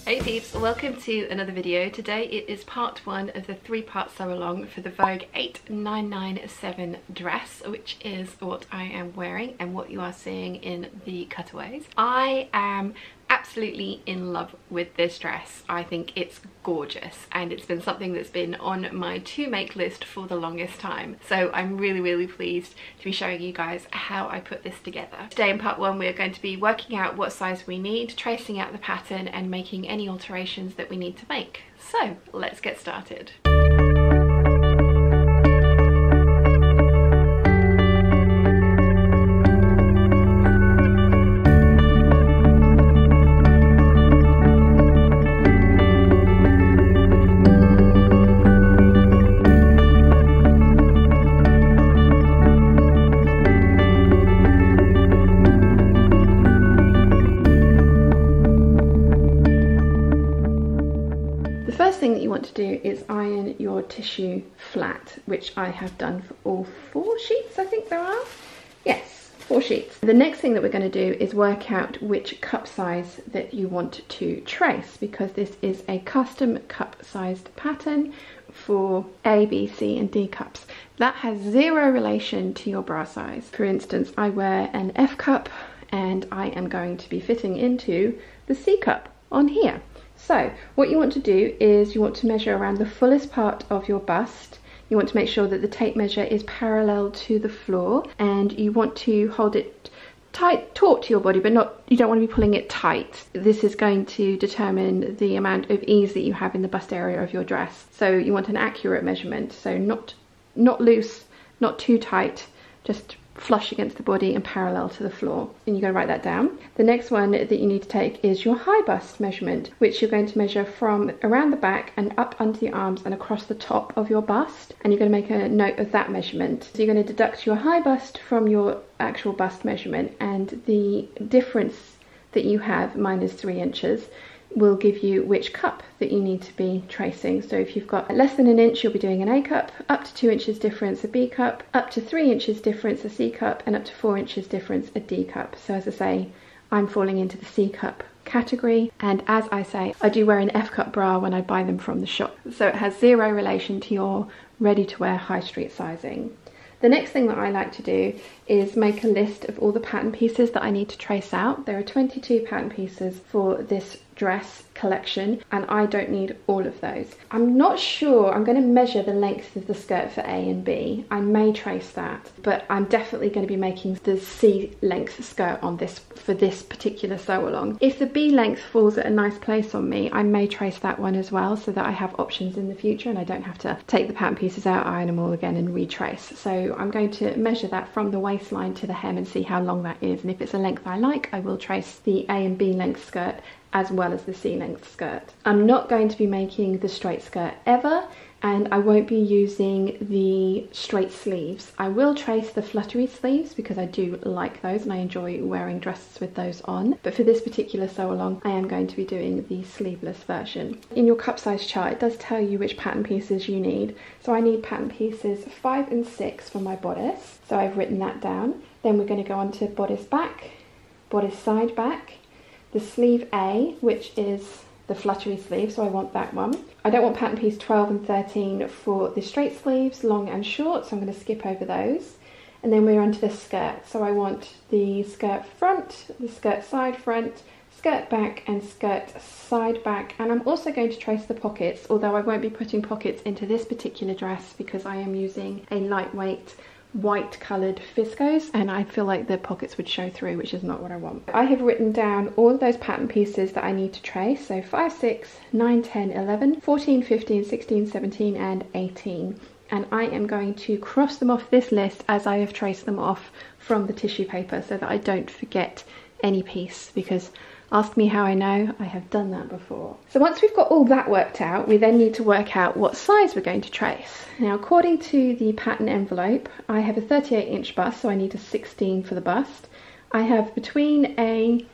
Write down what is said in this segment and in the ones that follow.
Hey peeps, welcome to another video. Today it is part one of the 3-part sew along for the Vogue 8997 dress, which is what I am wearing and what you are seeing in the cutaways. I am absolutely in love with this dress. I think it's gorgeous and it's been something that's been on my to make list for the longest time. So I'm really pleased to be showing you guys how I put this together. Today in part one we are going to be working out what size we need, tracing out the pattern and making any alterations that we need to make. So let's get started. That you want to do is iron your tissue flat, which I have done for all 4 sheets, I think there are. Yes, 4 sheets. The next thing that we're going to do is work out which cup size that you want to trace, because this is a custom cup sized pattern for A, B, C and D cups. That has 0 relation to your bra size. For instance, I wear an F cup and I am going to be fitting into the C cup on here. So what you want to do is you want to measure around the fullest part of your bust. You want to make sure that the tape measure is parallel to the floor, and you want to hold it tight, taut to your body, but you don't want to be pulling it tight. This is going to determine the amount of ease that you have in the bust area of your dress. So you want an accurate measurement, so not loose, not too tight, just flush against the body and parallel to the floor. And you're going to write that down. The next one that you need to take is your high bust measurement, which you're going to measure from around the back and up under the arms and across the top of your bust, and you're going to make a note of that measurement. So you're going to deduct your high bust from your actual bust measurement, and the difference that you have, minus 3 inches, will give you which cup that you need to be tracing. So if you've got less than an inch, you'll be doing an A cup, up to 2 inches difference a B cup, up to 3 inches difference a C cup, and up to 4 inches difference a D cup. So as I say, I'm falling into the C cup category, and as I say, I do wear an F cup bra when I buy them from the shop. So it has 0 relation to your ready to wear high street sizing. The next thing that I like to do is make a list of all the pattern pieces that I need to trace out. There are 22 pattern pieces for this dress collection, and I don't need all of those. I'm not sure. I'm going to measure the length of the skirt for A and B. I may trace that, but I'm definitely going to be making the C length skirt on this for this particular sew along. If the B length falls at a nice place on me, I may trace that one as well, so that I have options in the future and I don't have to take the pattern pieces out, iron them all again and retrace. So I'm going to measure that from the waistline to the hem and see how long that is, and if it's a length I like, I will trace the A and B length skirt as well as the C length skirt. I'm not going to be making the straight skirt ever, and I won't be using the straight sleeves. I will trace the fluttery sleeves because I do like those and I enjoy wearing dresses with those on, but for this particular sew along I am going to be doing the sleeveless version. In your cup size chart it does tell you which pattern pieces you need, so I need pattern pieces 5 and 6 for my bodice, so I've written that down. Then we're going to go on to bodice back, bodice side back, the sleeve A, which is the fluttery sleeve, so I want that one. I don't want pattern piece 12 and 13 for the straight sleeves, long and short, so I'm going to skip over those. And then we're onto the skirt, so I want the skirt front, the skirt side front, skirt back and skirt side back, and I'm also going to trace the pockets, although I won't be putting pockets into this particular dress because I am using a lightweight white coloured viscose and I feel like the pockets would show through, which is not what I want. I have written down all of those pattern pieces that I need to trace, so 5, 6, 9, 10, 11, 14, 15, 16, 17 and 18, and I am going to cross them off this list as I have traced them off from the tissue paper so that I don't forget any piece, because ask me how I know, I have done that before. So once we've got all that worked out, we then need to work out what size we're going to trace. Now according to the pattern envelope, I have a 38-inch bust, so I need a 16 for the bust. I have between a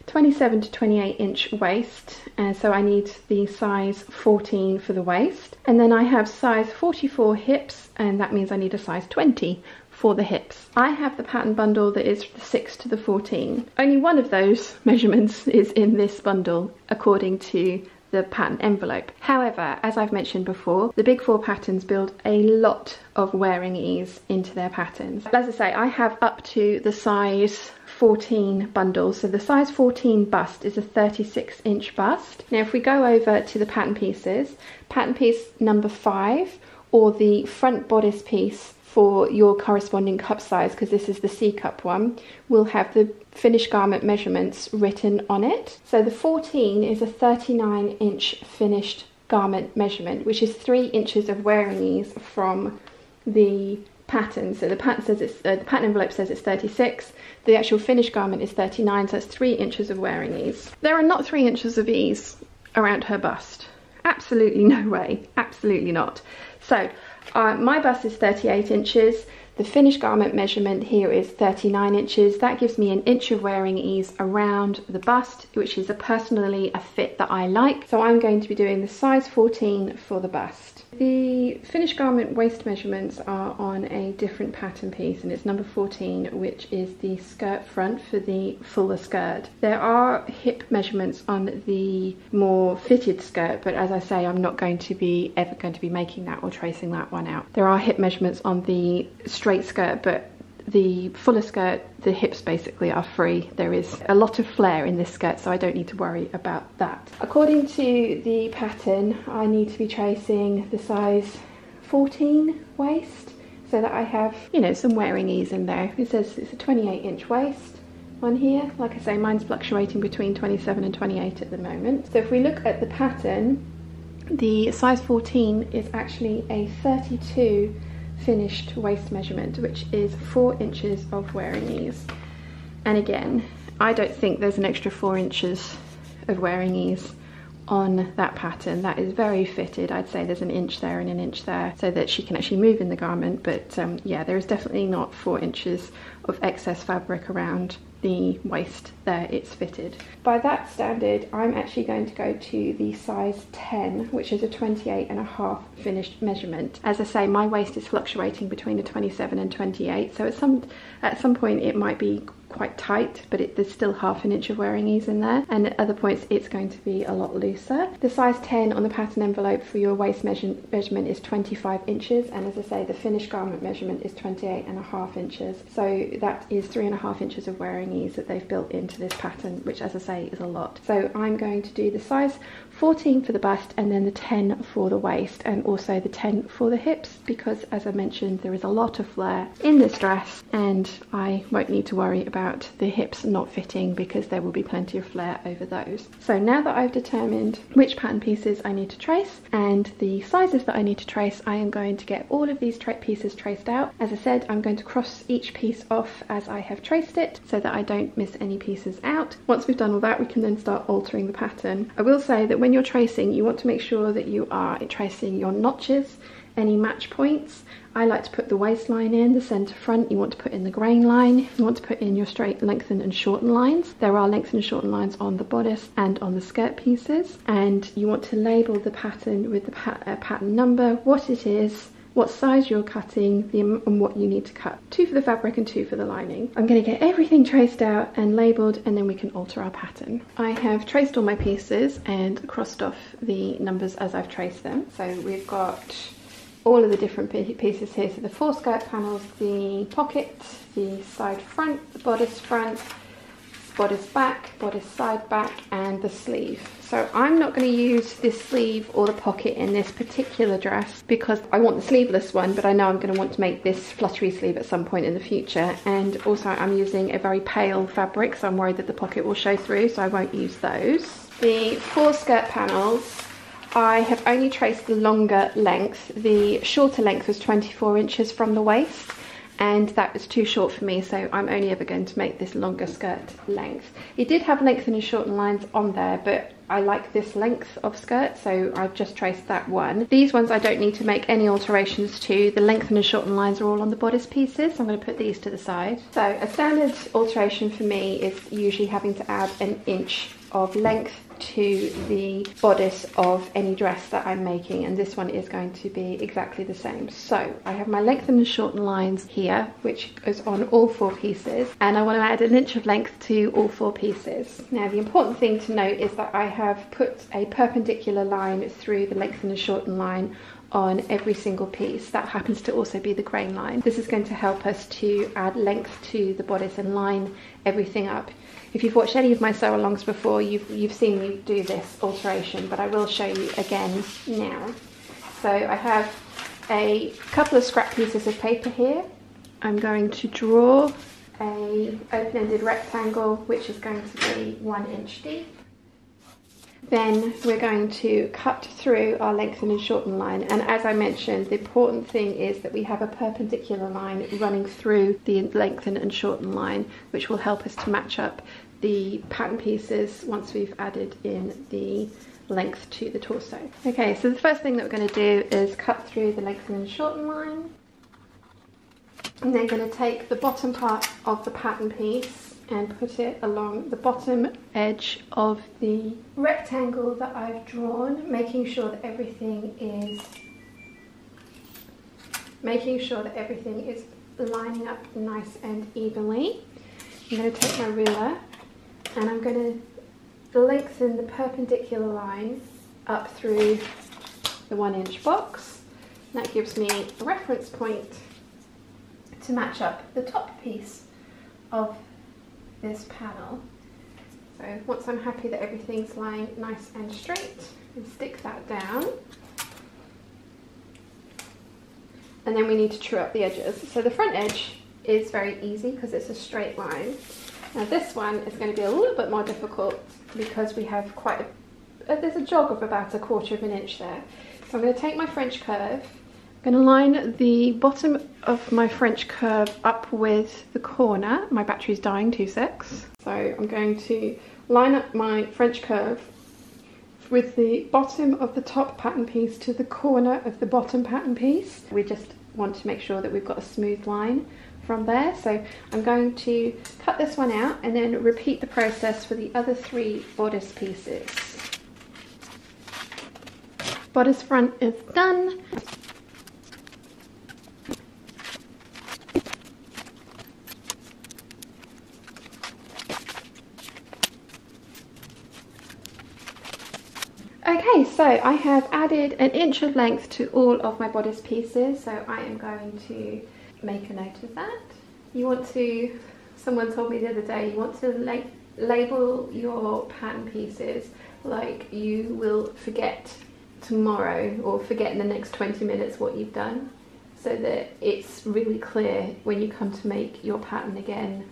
27 to 28-inch waist, and so I need the size 14 for the waist. And then I have size 44 hips, and that means I need a size 20 for the hips. I have the pattern bundle that is the 6 to the 14. Only one of those measurements is in this bundle according to the pattern envelope. However, as I've mentioned before, the big four patterns build a lot of wearing ease into their patterns. As I say, I have up to the size 14 bundle. So the size 14 bust is a 36-inch bust. Now if we go over to the pattern pieces, pattern piece number 5, or the front bodice piece for your corresponding cup size, because this is the C cup one, will have the finished garment measurements written on it. So the 14 is a 39-inch finished garment measurement, which is 3 inches of wearing ease from the pattern. So the pattern says it's the pattern envelope says it's 36. The actual finished garment is 39, so that's 3 inches of wearing ease. There are not 3 inches of ease around her bust. Absolutely no way. Absolutely not. So my bust is 38 inches. The finished garment measurement here is 39 inches. That gives me an inch of wearing ease around the bust, which is personally a fit that I like. So I'm going to be doing the size 14 for the bust. The finished garment waist measurements are on a different pattern piece, and it's number 14, which is the skirt front for the fuller skirt. There are hip measurements on the more fitted skirt, but as I say, I'm not ever going to be making that or tracing that one out. There are hip measurements on the straight skirt, but the fuller skirt, the hips basically are free. There is a lot of flare in this skirt, so I don't need to worry about that. According to the pattern, I need to be tracing the size 14 waist so that I have, you know, some wearing ease in there. It says it's a 28-inch waist on here. Like I say, mine's fluctuating between 27 and 28 at the moment. So if we look at the pattern, the size 14 is actually a 32 finished waist measurement, which is 4 inches of wearing ease. And again, I don't think there's an extra 4 inches of wearing ease on that pattern. That is very fitted. I'd say there's an inch there and an inch there so that she can actually move in the garment, but yeah, there is definitely not 4 inches of excess fabric around the waist there. It's fitted. By that standard, I'm actually going to go to the size 10, which is a 28.5 finished measurement. As I say, my waist is fluctuating between a 27 and 28, so at some point it might be quite tight, but there's still half an inch of wearing ease in there, and at other points it's going to be a lot looser. The size 10 on the pattern envelope for your waist measurement is 25 inches, and as I say, the finished garment measurement is 28.5 inches, so that is 3.5 inches of wearing ease that they've built into this pattern, which as I say is a lot. So I'm going to do the size 14 for the bust, and then the 10 for the waist, and also the 10 for the hips, because as I mentioned, there is a lot of flare in this dress, and I won't need to worry about the hips not fitting because there will be plenty of flare over those. So now that I've determined which pattern pieces I need to trace and the sizes that I need to trace, I am going to get all of these pieces traced out. As I said, I'm going to cross each piece off as I have traced it so that I don't miss any pieces out. Once we've done all that, we can then start altering the pattern. I will say that when you're tracing, you want to make sure that you are tracing your notches, any match points. I like to put the waistline in, the centre front. You want to put in the grain line. You want to put in your straight, lengthen and shorten lines. There are lengthen and shorten lines on the bodice and on the skirt pieces. And you want to label the pattern with the pattern number, what it is, what size you're cutting, and what you need to cut. 2 for the fabric and 2 for the lining. I'm going to get everything traced out and labelled, and then we can alter our pattern. I have traced all my pieces and crossed off the numbers as I've traced them. So we've got all of the different pieces here. So the 4 skirt panels, the pocket, the side front, the bodice front, bodice back, bodice side back, and the sleeve. So I'm not going to use this sleeve or the pocket in this particular dress because I want the sleeveless one, but I know I'm going to want to make this fluttery sleeve at some point in the future. And also I'm using a very pale fabric, so I'm worried that the pocket will show through, so I won't use those. The 4 skirt panels, I have only traced the longer length. The shorter length was 24 inches from the waist, and that was too short for me, so I'm only ever going to make this longer skirt length. It did have lengthen and shorten lines on there, but I like this length of skirt, so I've just traced that one. These ones I don't need to make any alterations to. The lengthen and shorten lines are all on the bodice pieces, so I'm going to put these to the side. So a standard alteration for me is usually having to add an inch of length to the bodice of any dress that I'm making, and this one is going to be exactly the same. So I have my lengthen and shorten lines here, which is on all 4 pieces, and I want to add an inch of length to all 4 pieces. Now the important thing to note is that I have put a perpendicular line through the lengthen and shorten line on every single piece. That happens to also be the grain line. This is going to help us to add length to the bodice and line everything up. If you've watched any of my sew alongs before, you've seen me do this alteration, but I will show you again now. So I have a couple of scrap pieces of paper here. I'm going to draw a open-ended rectangle, which is going to be 1 inch deep. Then we're going to cut through our lengthen and shorten line, and as I mentioned, the important thing is that we have a perpendicular line running through the lengthen and shorten line, which will help us to match up the pattern pieces once we've added in the length to the torso. Okay, so the first thing that we're going to do is cut through the lengthen and shorten line, and then going to take the bottom part of the pattern piece and put it along the bottom edge of the rectangle that I've drawn, making sure that everything is lining up nice and evenly. I'm going to take my ruler and I'm going to lengthen the perpendicular line up through the 1 inch box. That gives me a reference point to match up the top piece of this panel. So once I'm happy that everything's lying nice and straight, and stick that down, and then we need to true up the edges. So the front edge is very easy because it's a straight line. Now this one is going to be a little bit more difficult because we have there's a jog of about 1/4 inch there. So I'm going to take my French curve. I'm going to line the bottom of my French curve up with the corner. My battery's dying, 2 secs. So I'm going to line up my French curve with the bottom of the top pattern piece to the corner of the bottom pattern piece. We just want to make sure that we've got a smooth line from there. So I'm going to cut this one out and then repeat the process for the other 3 bodice pieces. Bodice front is done. Okay, so I have added an inch of length to all of my bodice pieces, so I am going to make a note of that. Someone told me the other day, you want to label your pattern pieces like you will forget tomorrow or forget in the next 20 minutes what you've done, so that it's really clear when you come to make your pattern again.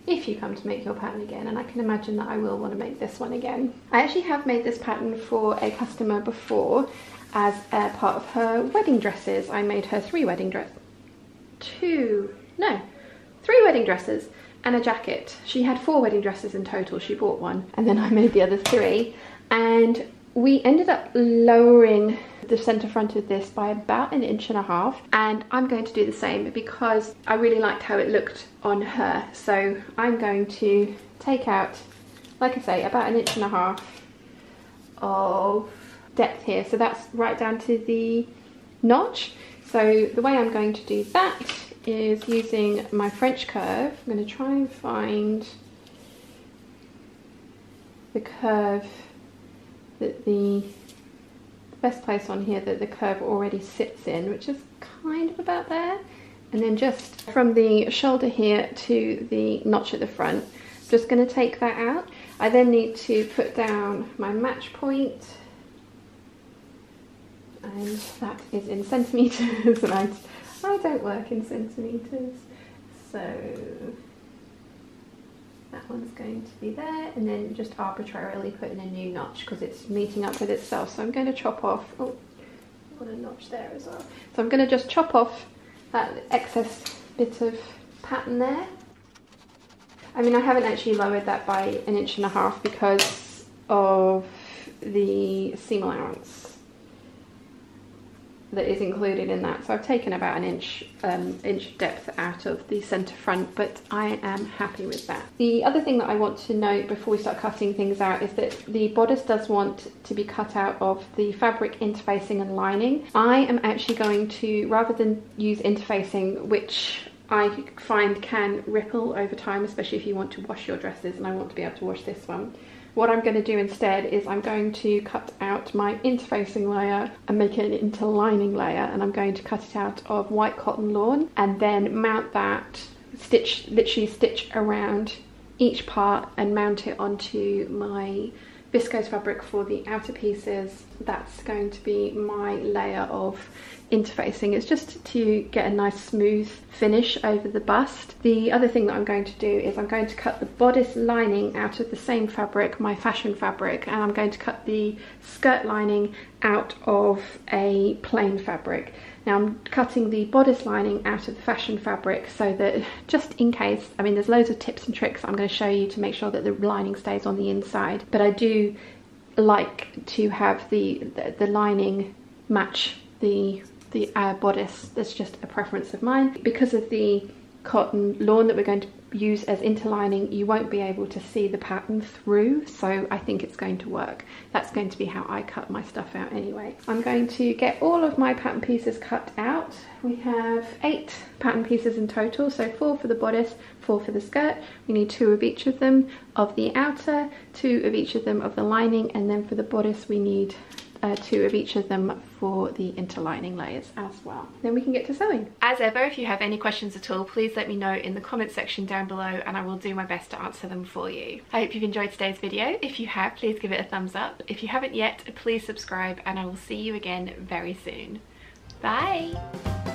If you come to make your pattern again, and I can imagine that I will want to make this one again. I actually have made this pattern for a customer before as a part of her wedding dresses. I made her 3 wedding dresses. 3 wedding dresses and a jacket. She had 4 wedding dresses in total, she bought 1, and then I made the other 3. And we ended up lowering the center front of this by about 1.5 inches, and I'm going to do the same because I really liked how it looked on her. So I'm going to take out, like I say, about 1.5 inches of depth here. So that's right down to the notch. So the way I'm going to do that is using my French curve. I'm going to try and find the curve that the best place on here that the curve already sits in, which is kind of about there, and then just from the shoulder here to the notch at the front, I'm just going to take that out. I then need to put down my match point, and that is in centimetres, and I don't work in centimetres, so that one's going to be there, and then just arbitrarily put in a new notch because it's meeting up with itself. So I'm going to chop off, oh, I've got a notch there as well. So I'm going to just chop off that excess bit of pattern there. I mean, I haven't actually lowered that by 1.5 inches because of the seam allowance. that is included in that. So I've taken about an inch depth out of the centre front, but I am happy with that. The other thing that I want to note before we start cutting things out is that the bodice does want to be cut out of the fabric interfacing and lining. I am actually going to, rather than use interfacing, which I find can ripple over time, especially if you want to wash your dresses, and I want to be able to wash this one. What I'm going to do instead is I'm going to cut out my interfacing layer and make it an interlining layer, and I'm going to cut it out of white cotton lawn and then mount that, literally stitch around each part and mount it onto my viscose fabric for the outer pieces. That's going to be my layer of interfacing. It's just to get a nice smooth finish over the bust. The other thing that I'm going to do is I'm going to cut the bodice lining out of the same fabric, my fashion fabric, and I'm going to cut the skirt lining out of a plain fabric. Now I'm cutting the bodice lining out of the fashion fabric so that, just in case, I mean there's loads of tips and tricks I'm going to show you to make sure that the lining stays on the inside, but I do like to have the lining match the bodice. That's just a preference of mine. Because of the cotton lawn that we're going to use as interlining, you won't be able to see the pattern through, so I think it's going to work. That's going to be how I cut my stuff out anyway. I'm going to get all of my pattern pieces cut out. We have 8 pattern pieces in total, so 4 for the bodice, 4 for the skirt. We need 2 of each of them of the outer, 2 of each of them of the lining, and then for the bodice we need 2 of each of them for the interlining layers as well. Then we can get to sewing. As ever, if you have any questions at all, please let me know in the comment section down below and I will do my best to answer them for you. I hope you've enjoyed today's video. If you have, please give it a thumbs up. If you haven't yet, please subscribe, and I will see you again very soon. Bye!